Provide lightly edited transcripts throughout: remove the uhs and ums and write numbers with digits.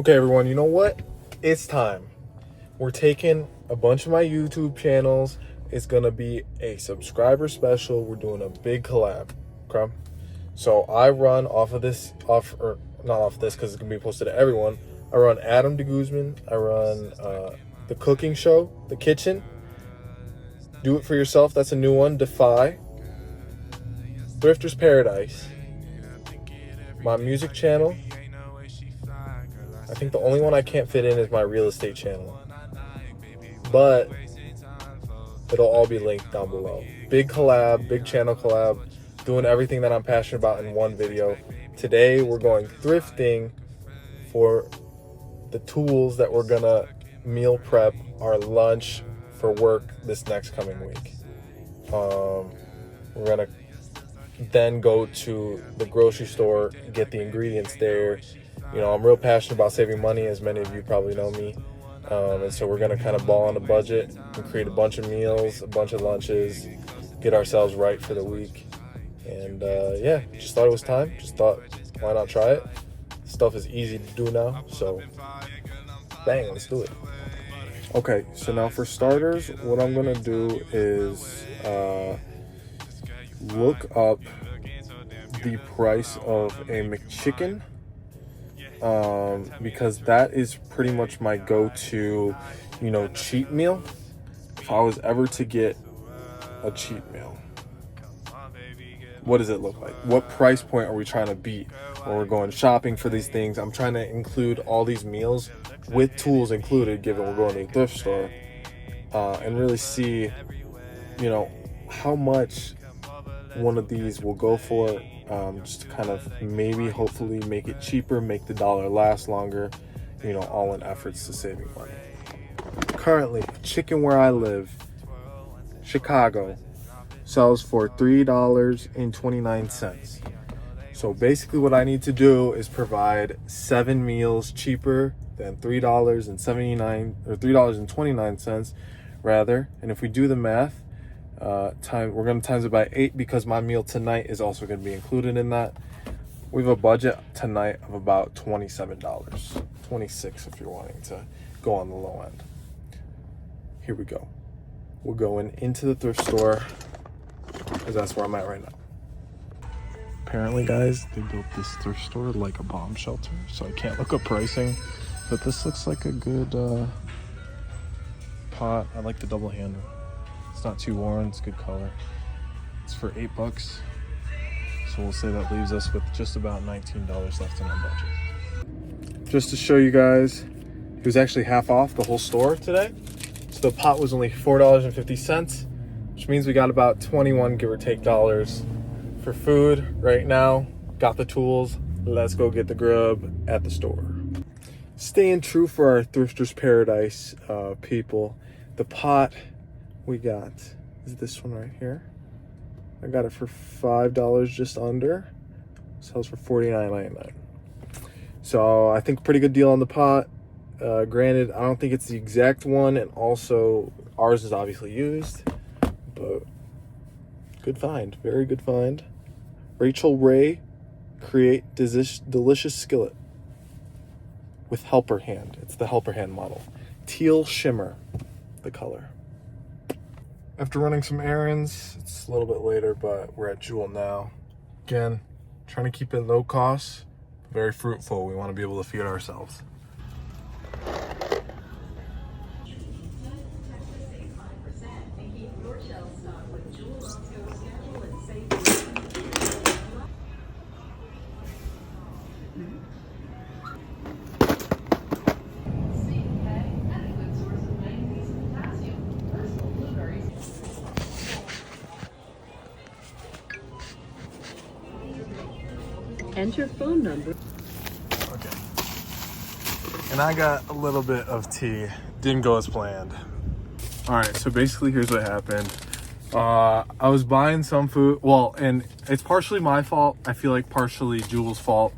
Okay, everyone, you know what? It's time. We're taking a bunch of my YouTube channels. It's going to be a subscriber special. We're doing a big collab. Okay? So I run not off this because it's going to be posted to everyone. I run Adam DeGuzman. I run The Cooking Show, The Kitchen. Do It For Yourself. That's a new one. Defy. Thrifter's Paradise. My music channel. I think the only one I can't fit in is my real estate channel. But it'll all be linked down below. Big collab, big channel collab, doing everything that I'm passionate about in one video. Today we're going thrifting for the tools that we're gonna meal prep our lunch for work this next coming week. We're gonna then go to the grocery store, get the ingredients there. You know, I'm real passionate about saving money, as many of you probably know me. And so we're going to kind of ball on a budget and create a bunch of meals, a bunch of lunches, get ourselves right for the week. And yeah, just thought it was time. Just thought, why not try it? Stuff is easy to do now. So bang, let's do it. Okay, so now for starters, what I'm going to do is look up the price of a McChicken. Because that is pretty much my go-to, cheat meal. If I was ever to get a cheat meal, what does it look like? What price point are we trying to beat when we're going shopping for these things? I'm trying to include all these meals with tools included, given we're going to a thrift store, and really see, how much one of these will go for. Just to kind of hopefully make it cheaper, make the dollar last longer, all in efforts to saving money. Currently, chicken where I live, Chicago, sells for $3.29. So basically what I need to do is provide 7 meals cheaper than $3.79 or $3.29 rather. And if we do the math, we're going to times it by 8 because my meal tonight is also going to be included in that. We have a budget tonight of about $27, $26 if you're wanting to go on the low end. Here we go. We're going into the thrift store because that's where I'm at right now. Apparently, guys, they built this thrift store like a bomb shelter, so I can't look up pricing, but this looks like a good pot. I like the double handle. It's not too worn, it's good color. It's for $8, so we'll say that leaves us with just about $19 left in our budget. Just to show you guys, it was actually half off the whole store today. So the pot was only $4.50, which means we got about 21, give or take, dollars for food right now. Got the tools, let's go get the grub at the store. Staying true for our Thrifter's Paradise people, the pot we got is this one right here. I got it for $5 just under. Sells for $49.99. So I think pretty good deal on the pot. Granted, I don't think it's the exact one, and also ours is obviously used, but good find, very good find. Rachel Ray, create delicious skillet with helper hand. It's the helper hand model. Teal shimmer, the color. After running some errands, it's a little bit later, but we're at Jewel now. Again, trying to keep it low cost, very fruitful. We want to be able to feed ourselves. Enter phone number. Okay. And I got a little bit of tea. Didn't go as planned. All right, so basically here's what happened. I was buying some food. Well, and it's partially my fault. I feel like partially Jewel's fault.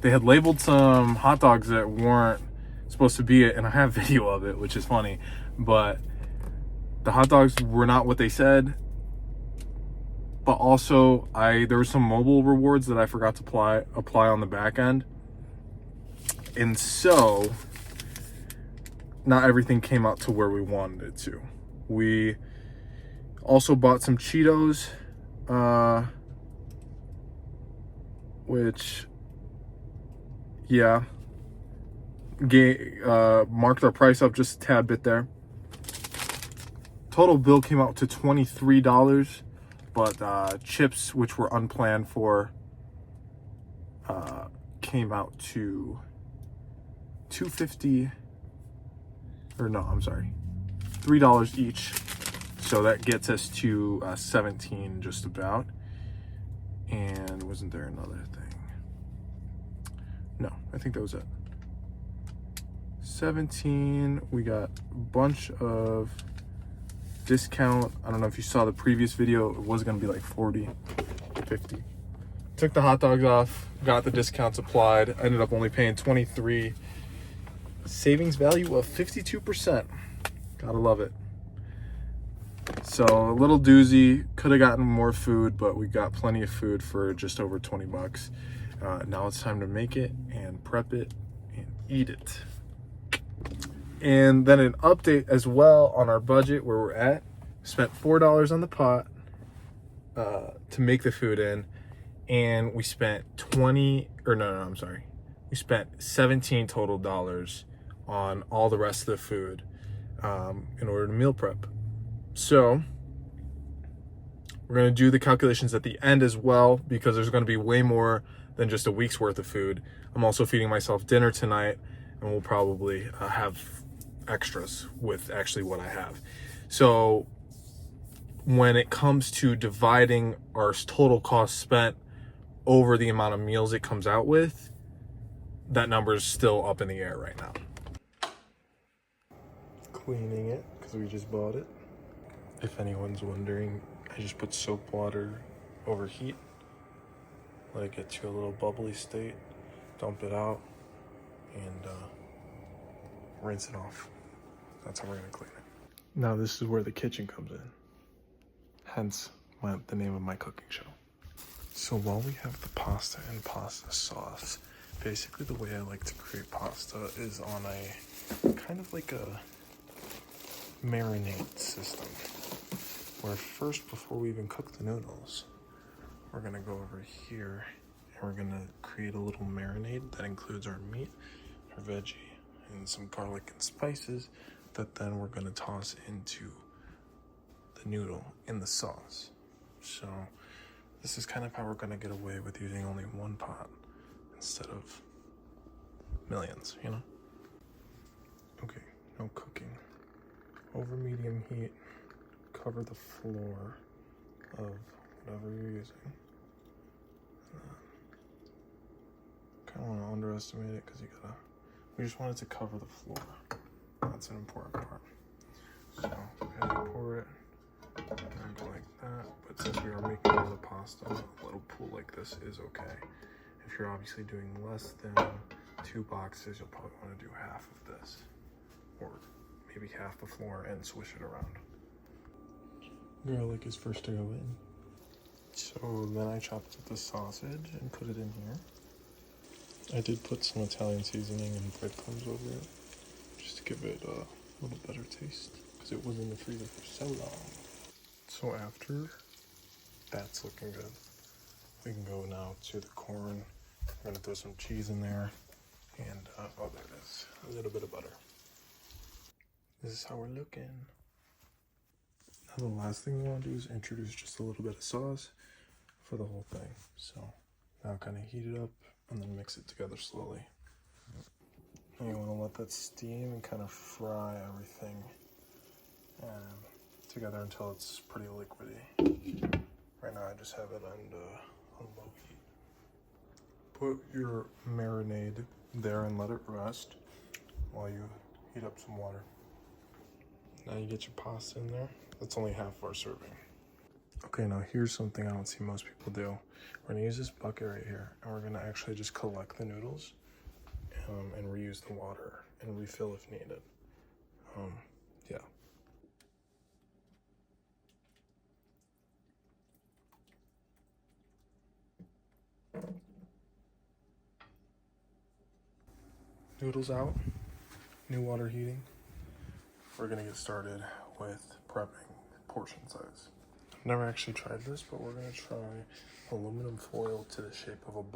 They had labeled some hot dogs that weren't supposed to be it, and I have video of it, which is funny. But the hot dogs were not what they said. But also, there were some mobile rewards that I forgot to apply on the back end. And so not everything came out to where we wanted it to. We also bought some Cheetos, which, yeah, marked our price up just a tad bit there. Total bill came out to $23, but chips, which were unplanned for, came out to $2.50, or no, I'm sorry, $3 each. So that gets us to 17 just about. And wasn't there another thing? No, I think that was it. 17, we got a bunch of discount. I don't know if you saw the previous video, it was gonna be like 40, 50. Took the hot dogs off, got the discounts applied, ended up only paying 23. Savings value of 52%. Gotta love it. So a little doozy, could have gotten more food, but we got plenty of food for just over 20 bucks. Now it's time to make it and prep it and eat it. And then an update as well on our budget, where we're at. Spent $4 on the pot to make the food in, and we spent we spent 17 total dollars on all the rest of the food in order to meal prep. So we're going to do the calculations at the end as well, because there's going to be way more than just a week's worth of food. I'm also feeding myself dinner tonight, and we'll probably have extras with actually what I have. So when it comes to dividing our total cost spent over the amount of meals it comes out with, that number is still up in the air right now. Cleaning it because we just bought it. If anyone's wondering, I just put soap water over heat, let it get to a little bubbly state, dump it out, and rinse it off. That's how we're gonna clean it. Now this is where the kitchen comes in. Hence the name of my cooking show. So while we have the pasta and pasta sauce, basically the way I like to create pasta is on a kind of like a marinade system, where first, before we even cook the noodles, we're gonna go over here and we're gonna create a little marinade that includes our meat, our veggie, and some garlic and spices that then we're gonna toss into the noodle in the sauce. So this is kind of how we're gonna get away with using only one pot instead of millions, you know? Okay, no cooking. Over medium heat, cover the floor of whatever you're using. Kind of want to underestimate it because we just want it to cover the floor. That's an important part. So go ahead and pour it and go like that. But since we are making a lot of pasta, a little pool like this is okay. If you're obviously doing less than 2 boxes, you'll probably want to do half of this, or maybe half the floor, and swish it around. Garlic is first to go in. So then I chopped up the sausage and put it in here. I did put some Italian seasoning and breadcrumbs over it, just to give it a little better taste, because it was in the freezer for so long. So after that's looking good, we can go now to the corn. We're gonna throw some cheese in there, and oh, there it is, a little bit of butter. This is how we're looking. Now the last thing we want to do is introduce just a little bit of sauce for the whole thing. So now kind of heat it up and then mix it together slowly. And you want to let that steam and kind of fry everything together until it's pretty liquidy. Right now I just have it on low heat. Put your marinade there and let it rest while you heat up some water. Now you get your pasta in there. That's only half our serving. Okay, now here's something I don't see most people do. We're gonna use this bucket right here, and we're gonna actually just collect the noodles and reuse the water and refill if needed. Yeah. Noodles out. New water heating. We're gonna get started with prepping portion size. I've never actually tried this, but we're gonna try aluminum foil to the shape of a bowl.